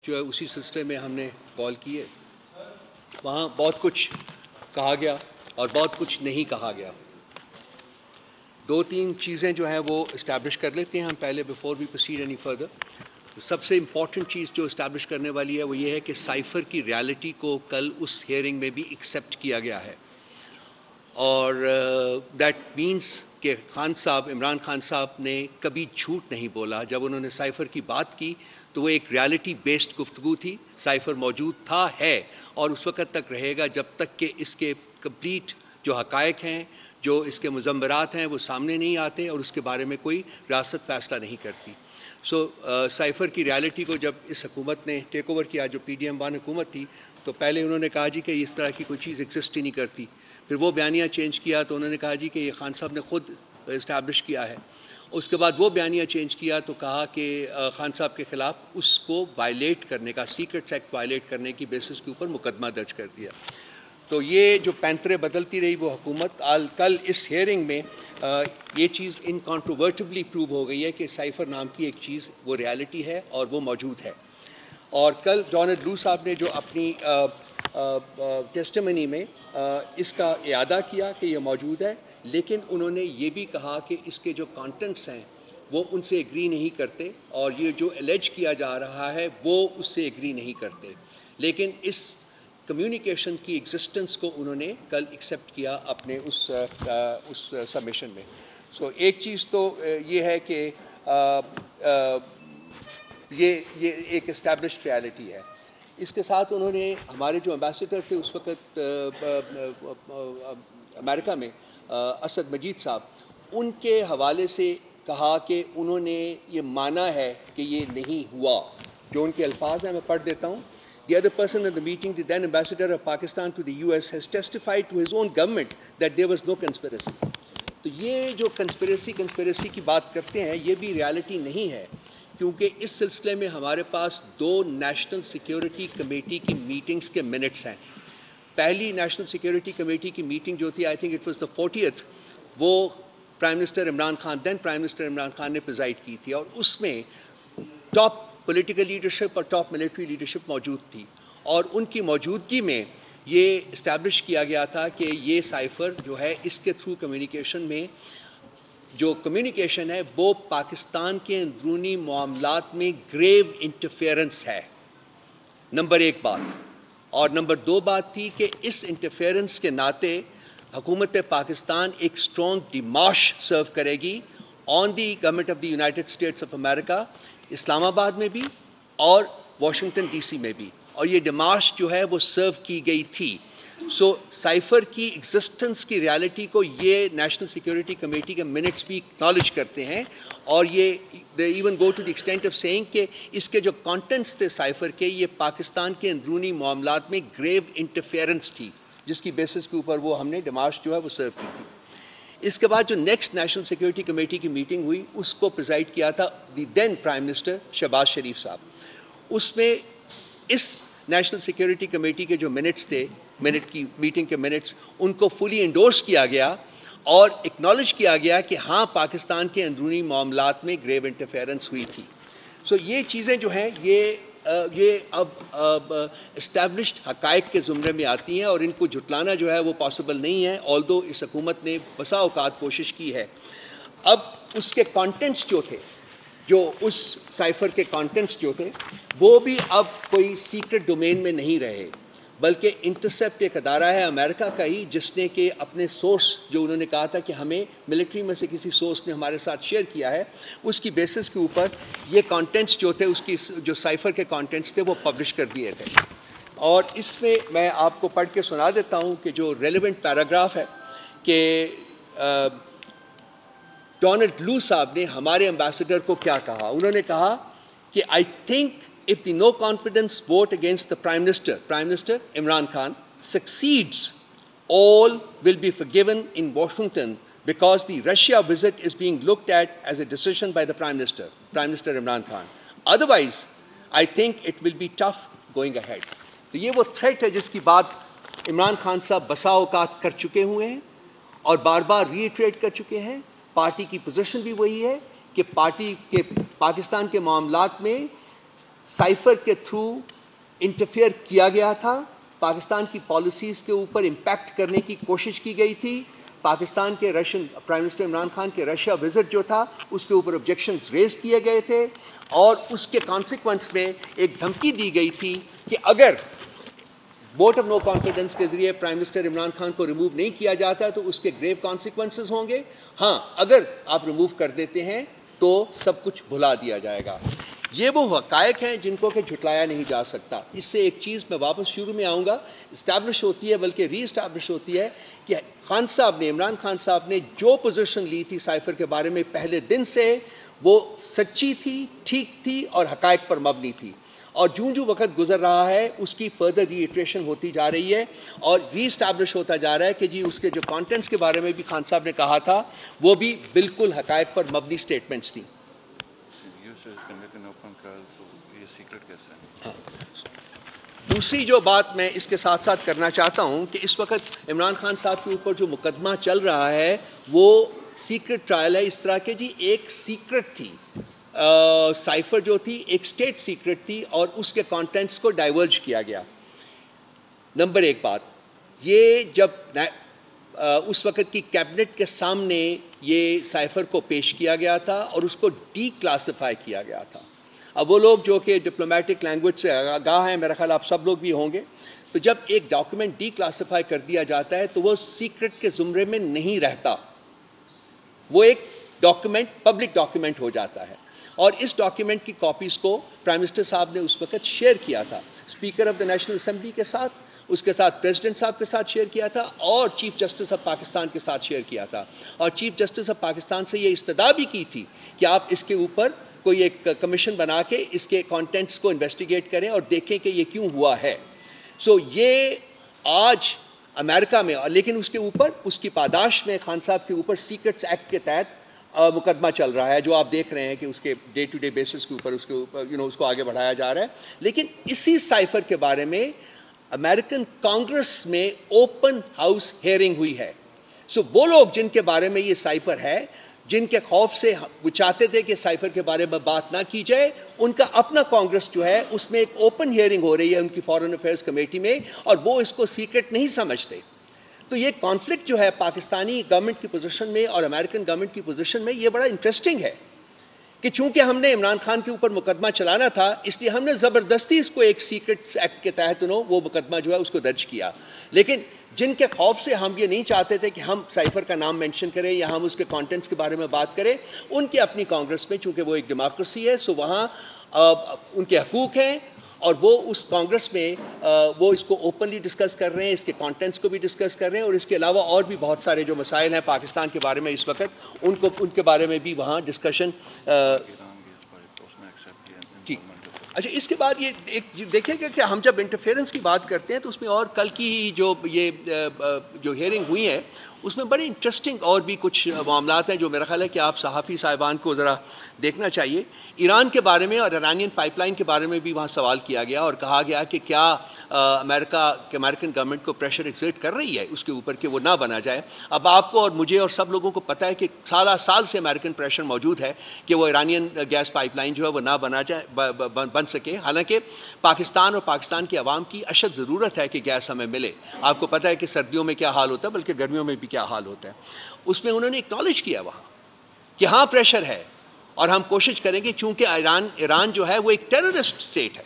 جو ہے اسی سلسلے میں ہم نے کال کی ہے. وہاں بہت کچھ کہا گیا اور بہت کچھ نہیں کہا گیا. دو تین چیزیں جو ہیں وہ اسٹیبلش کر لیتے ہیں ہم پہلے before we proceed any further. سب سے امپورٹنٹ چیز جو اسٹیبلش کرنے والی ہے وہ یہ ہے کہ سائفر کی ریالٹی کو کل اس ہیئرنگ میں بھی ایکسیپٹ کیا گیا ہے، اور دیٹ مینس کہ خان صاحب عمران خان صاحب نے کبھی جھوٹ نہیں بولا. جب انہوں نے سائفر کی بات کی تو وہ ایک ریالٹی بیسڈ گفتگو تھی. سائفر موجود تھا، ہے اور اس وقت تک رہے گا جب تک کہ اس کے کمپلیٹ جو حقائق ہیں، جو اس کے مضمرات ہیں وہ سامنے نہیں آتے اور اس کے بارے میں کوئی ریاست فیصلہ نہیں کرتی. سائفر کی ریالٹی کو جب اس حکومت نے ٹیک اوور کیا، جو پی ڈی ایم وان حکومت تھی، تو پہلے انہوں نے کہا جی کہ اس طرح کی کوئی چیز ایگزسٹ ہی نہیں کرتی. پھر وہ بیانیہ چینج کیا تو انہوں نے کہا جی کہ یہ خان صاحب نے خود اسٹیبلش کیا ہے. اس کے بعد وہ بیانیہ چینج کیا تو کہا کہ خان صاحب کے خلاف اس کو وائلیٹ کرنے کا، سیکرٹس ایکٹ وائلیٹ کرنے کی بیسس کے اوپر مقدمہ درج کر دیا. تو یہ جو پینترے بدلتی رہی وہ حکومت، کل اس ہیئرنگ میں یہ چیز انکانٹروورٹبلی پروو ہو گئی ہے کہ سائفر نام کی ایک چیز وہ ریالٹی ہے اور وہ موجود ہے. اور کل ڈونلڈ لو صاحب نے جو اپنی ٹیسٹیمنی میں اس کا اعادہ کیا کہ یہ موجود ہے، لیکن انہوں نے یہ بھی کہا کہ اس کے جو کانٹینٹس ہیں وہ ان سے ایگری نہیں کرتے، اور یہ جو الیج کیا جا رہا ہے وہ اس سے ایگری نہیں کرتے. لیکن اس کمیونیکیشن کی ایگزسٹنس کو انہوں نے کل ایکسیپٹ کیا اپنے اس سبمیشن میں. ایک چیز تو یہ ہے کہ یہ ایک اسٹیبلشڈ ریالٹی ہے. اس کے ساتھ انہوں نے ہمارے جو امبیسڈر تھے اس وقت امریکہ میں، اسد مجید صاحب، ان کے حوالے سے کہا کہ انہوں نے یہ مانا ہے کہ یہ نہیں ہوا. جو ان کے الفاظ ہیں میں پڑھ دیتا ہوں. The other person in the meeting, the then ambassador of Pakistan to the US, has testified to his own government that there was no conspiracy. تو یہ جو کنسپریسی کی بات کرتے ہیں یہ بھی ریالٹی نہیں ہے، کیونکہ اس سلسلے میں ہمارے پاس دو نیشنل سیکیورٹی کمیٹی کی میٹنگز کے منٹس ہیں. پہلی نیشنل سیکیورٹی کمیٹی کی میٹنگ جو تھی، I think it was the 40th، وہ پرائم منسٹر عمران خان، دین پرائم منسٹر عمران خان نے پریزائڈ کی تھی، اور اس میں ٹاپ پولیٹیکل لیڈرشپ اور ٹاپ ملٹری لیڈرشپ موجود تھی. اور ان کی موجودگی میں یہ اسٹیبلش کیا گیا تھا کہ یہ سائفر جو ہے اس کے تھرو کمیونیکیشن میں جو کمیونیکیشن ہے وہ پاکستان کے اندرونی معاملات میں گریو انٹرفیئرنس ہے. نمبر ایک بات. اور نمبر دو بات تھی کہ اس انٹرفیئرنس کے ناطے حکومت پاکستان ایک اسٹرانگ ڈیمارش سرو کرے گی on the government of the United States of America, Islamabad میں بھی اور واشنگٹن ڈی سی میں بھی. اور یہ ڈیمارش جو ہے وہ سرو کی گئی تھی. سائفر کی ایگزسٹنس کی ریالٹی کو یہ نیشنل سیکیورٹی کمیٹی کے منٹس بھی اکنالج کرتے ہیں، اور یہ they even go to the extent of seeing کہ اس کے جو کانٹینٹس تھے سائفر کے، یہ پاکستان کے اندرونی معاملات میں گریو انٹرفیئرنس تھی، جس کی بیسس کے اوپر وہ ہم نے ڈیمارش جو ہے وہ سرو کی تھی. اس کے بعد جو نیکسٹ نیشنل سیکیورٹی کمیٹی کی میٹنگ ہوئی اس کو پریزائڈ کیا تھا دی دین پرائم منسٹر شہباز شریف صاحب. اس میں اس نیشنل سیکیورٹی کمیٹی کے جو منٹس تھے، منٹ کی میٹنگ کے منٹس، ان کو فلی انڈورس کیا گیا اور اکنالج کیا گیا کہ ہاں پاکستان کے اندرونی معاملات میں گریو انٹرفیئرنس ہوئی تھی. یہ چیزیں جو ہیں یہ اب اسٹیبلشڈ حقائق کے زمرے میں آتی ہیں، اور ان کو جھٹلانا جو ہے وہ پاسبل نہیں ہے، آلدو اس حکومت نے بسا اوقات کوشش کی ہے. اب اس کے کانٹینٹس جو تھے، جو اس سائفر کے کانٹینٹس جو تھے، وہ بھی اب کوئی سیکرٹ ڈومین میں نہیں رہے، بلکہ انٹرسیپٹ ایک ادارہ ہے امریکہ کا ہی، جس نے کہ اپنے سورس جو انہوں نے کہا تھا کہ ہمیں ملٹری میں سے کسی سورس نے ہمارے ساتھ شیئر کیا ہے، اس کی بیسس کے اوپر یہ کانٹینٹس جو تھے، اس کی جو سائفر کے کانٹینٹس تھے وہ پبلش کر دیے تھے. اور اس میں میں آپ کو پڑھ کے سنا دیتا ہوں کہ جو ریلیونٹ پیراگراف ہے کہ ڈونلڈ لو صاحب نے ہمارے امبیسڈر کو کیا کہا. انہوں نے کہا کہ I think if the no confidence vote against the Prime Minister Imran Khan succeeds, all will be forgiven in Washington because the Russia visit is being looked at as a decision by the Prime Minister Imran Khan. Otherwise, I think it will be tough going ahead. تو یہ وہ threat ہے جس کی بات عمران خان صاحب بسا اوقات کر چکے ہوئے ہیں اور بار بار ری ایٹریٹ کر چکے ہیں. پارٹی کی پوزیشن بھی وہی ہے کہ پارٹی کے پاکستان کے معاملات میں سائفر کے تھرو انٹرفیئر کیا گیا تھا, پاکستان کی پالیسیز کے اوپر امپیکٹ کرنے کی کوشش کی گئی تھی, پاکستان کے Russian prime minister Imran Khan کے رشیا وزٹ جو تھا اس کے اوپر آبجیکشنز ریز کیے گئے تھے, اور اس کے کانسیکوینس میں ایک دھمکی دی گئی تھی کہ اگر ووٹ آف نو کانفیڈنس کے ذریعے پرائم منسٹر عمران خان کو ریموو نہیں کیا جاتا تو اس کے گریو کانسیکوینسز ہوں گے, ہاں اگر آپ ریموو کر دیتے ہیں تو سب کچھ بھلا دیا جائے گا. یہ وہ حقائق ہیں جن کو کہ جھٹلایا نہیں جا سکتا. اس سے ایک چیز میں واپس شروع میں آؤں گا, اسٹیبلش ہوتی ہے بلکہ ری اسٹیبلش ہوتی ہے کہ خان صاحب نے, عمران خان صاحب نے جو پوزیشن لی تھی سائفر کے بارے میں پہلے دن سے, وہ سچی تھی, ٹھیک تھی اور حقائق پر مبنی تھی, اور جو وقت گزر رہا ہے اس کی فردر ری ایٹریشن ہوتی جا رہی ہے اور ری اسٹیبلش ہوتا جا رہا ہے کہ جی اس کے جو کانٹینٹس کے بارے میں بھی خان صاحب نے کہا تھا وہ بھی بالکل حقائق پر مبنی اسٹیٹمنٹس تھیں. دوسری جو بات میں اس کے ساتھ ساتھ کرنا چاہتا ہوں کہ اس وقت عمران خان صاحب کے اوپر جو مقدمہ چل رہا ہے وہ سیکرٹ ٹرائل ہے. اس طرح کہ جی ایک سیکرٹ تھی, سائفر جو تھی ایک اسٹیٹ سیکرٹ تھی اور اس کے کانٹینٹس کو ڈائیورج کیا گیا. نمبر ایک بات یہ, جب اس وقت کی کیبنٹ کے سامنے یہ سائفر کو پیش کیا گیا تھا اور اس کو ڈی کلاسیفائی کیا گیا تھا. اب وہ لوگ جو کہ ڈپلومیٹک لینگویج سے آگاہ ہیں, میرا خیال آپ سب لوگ بھی ہوں گے, تو جب ایک ڈاکومنٹ ڈی کلاسیفائی کر دیا جاتا ہے تو وہ سیکرٹ کے زمرے میں نہیں رہتا, وہ ایک ڈاکومنٹ پبلک ڈاکومنٹ ہو جاتا ہے. اور اس ڈاکیومنٹ کی کاپیز کو پرائم منسٹر صاحب نے اس وقت شیئر کیا تھا speaker of the national assembly کے ساتھ, اس کے ساتھ پریزیڈنٹ صاحب کے ساتھ شیئر کیا تھا اور چیف جسٹس آف پاکستان کے ساتھ شیئر کیا تھا. اور چیف جسٹس آف پاکستان سے یہ استدعا بھی کی تھی کہ آپ اس کے اوپر کوئی ایک کمیشن بنا کے اس کے کانٹینٹس کو انویسٹیگیٹ کریں اور دیکھیں کہ یہ کیوں ہوا ہے. سو یہ آج امریکہ میں, لیکن اس کے اوپر اس کی پاداش میں خان صاحب کے اوپر سیکرٹس ایکٹ کے تحت مقدمہ چل رہا ہے, جو آپ دیکھ رہے ہیں کہ اس کے ڈے ٹو ڈے بیسس کے اوپر اس کو آگے بڑھایا جا رہا ہے. لیکن اسی سائفر کے بارے میں امریکن کانگریس میں اوپن ہاؤس ہیئرنگ ہوئی ہے. سو وہ لوگ جن کے بارے میں یہ سائفر ہے, جن کے خوف سے وہ چاہتے تھے کہ سائفر کے بارے میں بات نہ کی جائے, ان کا اپنا کانگریس جو ہے اس میں ایک اوپن ہیئرنگ ہو رہی ہے ان کی فارن افیئرز کمیٹی میں, اور وہ اس کو سیکرٹ نہیں سمجھتے. تو یہ کانفلکٹ جو ہے پاکستانی گورنمنٹ کی پوزیشن میں اور امریکن گورنمنٹ کی پوزیشن میں, یہ بڑا انٹرسٹنگ ہے کہ چونکہ ہم نے عمران خان کے اوپر مقدمہ چلانا تھا اس لیے ہم نے زبردستی اس کو ایک سیکرٹ ایکٹ کے تحت وہ مقدمہ جو ہے اس کو درج کیا. لیکن جن کے خوف سے ہم یہ نہیں چاہتے تھے کہ ہم سائفر کا نام مینشن کریں یا ہم اس کے کانٹینٹس کے بارے میں بات کریں, ان کے اپنی کانگریس میں, چونکہ وہ ایک ڈیموکریسی ہے, سو وہاں ان کے حقوق ہیں اور وہ اس کانگریس میں وہ اس کو اوپنلی ڈسکس کر رہے ہیں, اس کے کانٹینٹس کو بھی ڈسکس کر رہے ہیں, اور اس کے علاوہ اور بھی بہت سارے جو مسائل ہیں پاکستان کے بارے میں اس وقت ان کے بارے میں بھی وہاں ڈسکشن. ٹھیک, اچھا اس کے بعد یہ ایک دیکھیں گے کہ ہم جب انٹرفیئرنس کی بات کرتے ہیں تو اس میں اور کل کی جو ہیئرنگ ہوئی ہے اس میں بڑے انٹرسٹنگ اور بھی کچھ معاملات ہیں جو میرا خیال ہے کہ آپ صحافی صاحبان کو ذرا دیکھنا چاہیے. ایران کے بارے میں اور ایرانین پائپ لائن کے بارے میں بھی وہاں سوال کیا گیا اور کہا گیا کہ کیا امریکن گورنمنٹ کو پریشر ایگزرٹ کر رہی ہے اس کے اوپر کہ وہ نہ بنا جائے. اب آپ کو اور مجھے اور سب لوگوں کو پتہ ہے کہ سال سے امریکن پریشر موجود ہے کہ وہ ایرانین گیس پائپ لائن جو ہے وہ نہ بن سکے, حالانکہ پاکستان اور پاکستان کی عوام کی اشد ضرورت ہے کہ گیس ہمیں ملے. آپ کو پتہ ہے کہ سردیوں میں کیا حال ہوتا ہے, بلکہ گرمیوں میں بھی کیا حال ہوتا ہے. اس میں انہوں نے اکنالج کیا وہاں کہ ہاں پریشر ہے اور ہم کوشش کریں گے, چونکہ ایران جو ہے وہ ایک ٹیررسٹ اسٹیٹ ہے,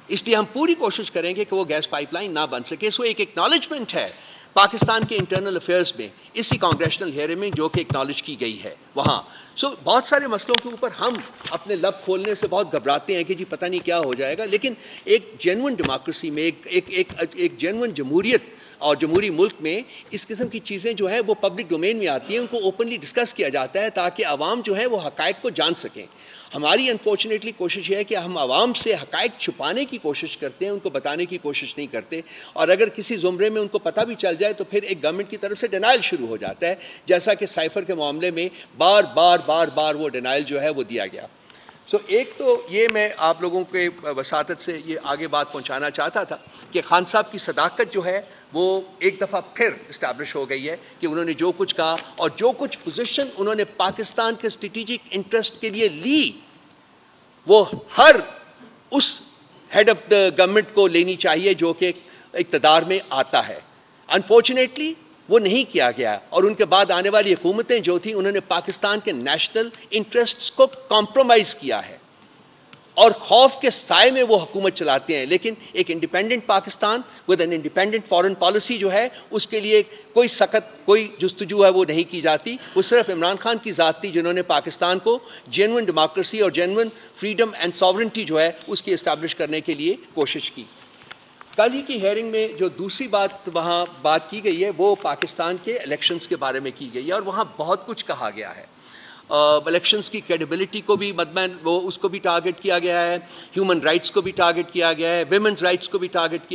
اس لیے ہم پوری کوشش کریں گے کہ وہ گیس پائپ لائن نہ بن سکے. سو ایک اکنالجمنٹ ہے پاکستان کے انٹرنل افیئرز میں اسی کانگریشنل ہیئرنگ میں جو کہ اکنالج کی گئی ہے وہاں. سو بہت سارے مسئلوں کے اوپر ہم اپنے لب کھولنے سے بہت گھبراتے ہیں کہ جی پتہ نہیں کیا ہو جائے گا, لیکن ایک جینوئن ڈیموکریسی میں, ایک جینوئن جمہوریت اور جمہوری ملک میں اس قسم کی چیزیں جو ہے وہ پبلک ڈومین میں آتی ہیں, ان کو اوپنلی ڈسکس کیا جاتا ہے تاکہ عوام جو ہے وہ حقائق کو جان سکیں. ہماری انفارچونیٹلی کوشش یہ ہے کہ ہم عوام سے حقائق چھپانے کی کوشش کرتے ہیں, ان کو بتانے کی کوشش نہیں کرتے, اور اگر کسی زمرے میں ان کو پتہ بھی چل جائے تو پھر ایک گورنمنٹ کی طرف سے ڈینائل شروع ہو جاتا ہے, جیسا کہ سائفر کے معاملے میں بار وہ ڈینائل جو ہے وہ دیا گیا. سو ایک تو یہ میں آپ لوگوں کے وساطت سے یہ آگے بات پہنچانا چاہتا تھا کہ خان صاحب کی صداقت جو ہے وہ ایک دفعہ پھر اسٹیبلش ہو گئی ہے کہ انہوں نے جو کچھ کہا اور جو کچھ پوزیشن انہوں نے پاکستان کے اسٹریٹجک انٹرسٹ کے لیے لی وہ ہر اس ہیڈ آف دا گورنمنٹ کو لینی چاہیے جو کہ اقتدار میں آتا ہے. انفارچونیٹلی وہ نہیں کیا گیا اور ان کے بعد آنے والی حکومتیں جو تھیں انہوں نے پاکستان کے نیشنل انٹرسٹس کو کمپرومائز کیا ہے اور خوف کے سائے میں وہ حکومت چلاتے ہیں. لیکن ایک independent Pakistan with an independent foreign policy جو ہے اس کے لیے کوئی سخت کوئی جستجو ہے وہ نہیں کی جاتی. وہ صرف عمران خان کی ذات تھی جنہوں نے پاکستان کو جینوئن ڈیموکریسی اور جینوئن فریڈم اینڈ ساورنٹی جو ہے اس کی اسٹیبلش کرنے کے لیے کوشش کی. کل ہی کی ہیئرنگ میں جو دوسری بات وہاں بات کی گئی ہے وہ پاکستان کے الیکشنز کے بارے میں کی گئی ہے اور وہاں بہت کچھ کہا گیا ہے. الیکشنز کی کریڈیبلٹی کو بھی اس کو بھی ٹارگٹ کیا گیا ہے, ہیومن رائٹس کو بھی ٹارگٹ کیا گیا ہے, ویمنز رائٹس کو بھی ٹارگٹ کیا